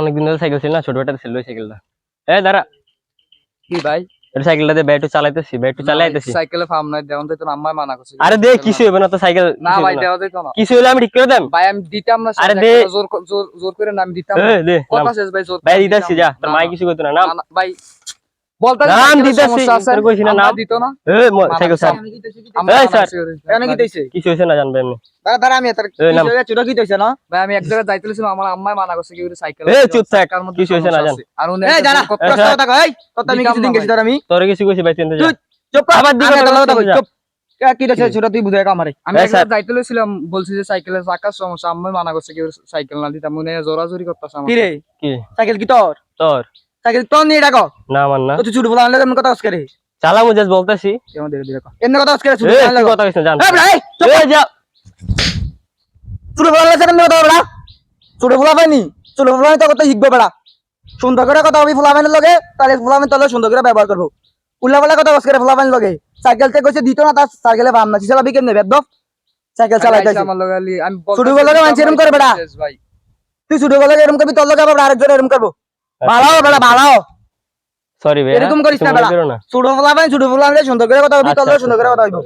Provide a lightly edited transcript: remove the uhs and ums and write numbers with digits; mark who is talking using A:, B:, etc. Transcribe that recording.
A: অনেকদিন ধরে সাইকেল ছিল না, ছোটবেলাতে ছিল ওই সাইকেলটা। এই দাঁড়া,
B: কি ভাই
A: এটা সাইকেলটা দিয়ে ব্যাটু চালাইতেছি, ব্যাটু চালাইতেছি।
B: সাইকেলে ফার্ম নাই দেওয়া তো আম্মা মানা করছে।
A: আরে দে, কিছু হবে না তো সাইকেল।
B: না ভাই দেওয়া যেত না,
A: কিছু হলে আমি ঠিক করে দেব
B: ভাই আমি দিতাম না।
A: আরে দে,
B: জোর জোর জোর করে না আমি দিতাম না।
A: দে
B: কথা শেষ ভাই, জোর
A: ভাই দিতাছি, যা তোর মাই কিছু কইতো না। নাম
B: ভাই বলতা
A: নাম দিতাছি, তোর কইছি না নাম
B: দিত না।
A: এই সাইকেল স্যার, এই স্যার
B: কেন কি দিতেছে?
A: কিছু হইছে না জানবে এমনি।
B: দাঁড়া দাঁড়া আমি এত
A: এই নাম।
B: কিছু হয়ে ছোট কি দিতেছে না ভাই? আমি এক জায়গায় যাইতেছিলাম, আমার আম্মাই মানা করছে কি ওরে সাইকেল।
A: এই চুপ থাক, কিছু হইছে না জান।
B: আর উনি এই দাঁড়া প্রশ্ন কথা কই কত আমি কিছু দিন গেছি ধর আমি
A: তোরে কিছু কইছি ভাই, চিন্তা যা
B: চুপ কর।
A: আবার দিকে
B: কথা কই চুপ। কি দিতেছে ছোট তুই বুঝাই আমারে। আমি
A: এই
B: এক
A: স্যার।
B: জায়গায় যাইতে লইছিলাম, বলছি যে সাইকেলের চাকার সমস্যা, আম্মাই মানা করছে কি ওরে সাইকেল না দিতাম। উনি জোরাজুরি করতেছে আমার।
C: কি রে
A: কি
C: সাইকেল কি তোর?
A: তোর
C: সাইকেল তোর নিয়ে ডাকো
A: না আমার না,
C: তো তুই ছোট বলা আনলে কেমন কথা আজকে রে?
A: চালামু জাস্ট বলতাছি।
B: কেমন দেখে দেখো
C: এমনি কথা আজকে ছোট
A: এই
C: বলা আনলে
A: তুই কথা কইছ না জান।
C: এই ভাই
A: এই যা
C: ছোট বলা আনলে কেমন কথা বলা? ছোট বলা পাইনি, ছোট বলা তো কত শিখবো বেড়া। সুন্দর করে কথা হবি ফুলা বানের লগে, তাহলে ফুলা বান তাহলে সুন্দর করে ব্যবহার করবো। উল্লাপাল্লা কথা আজকে ফুলা বানের লগে সাইকেল থেকে কইছে দিত না, তার সাইকেলে বাম না চালাবি কেমনে বেদব? সাইকেল চালাইতাছি
B: আমার লগে আমি
C: ছোট বলা মানুষ এরকম করে বেড়া।
B: ভাই
C: তুই ছোট বলা এরকম করবি, তোর লগে আবার আরেকজন এরকম করবো। ভালো বেড়া ভালো,
A: সরি ভাই,
C: এরকম করিস না বেড়া। ছোট বলা মানে ছোট বলা আনলে সুন্দর করে কথা হবি, তাহলে সুন্দর করে কথা হইব।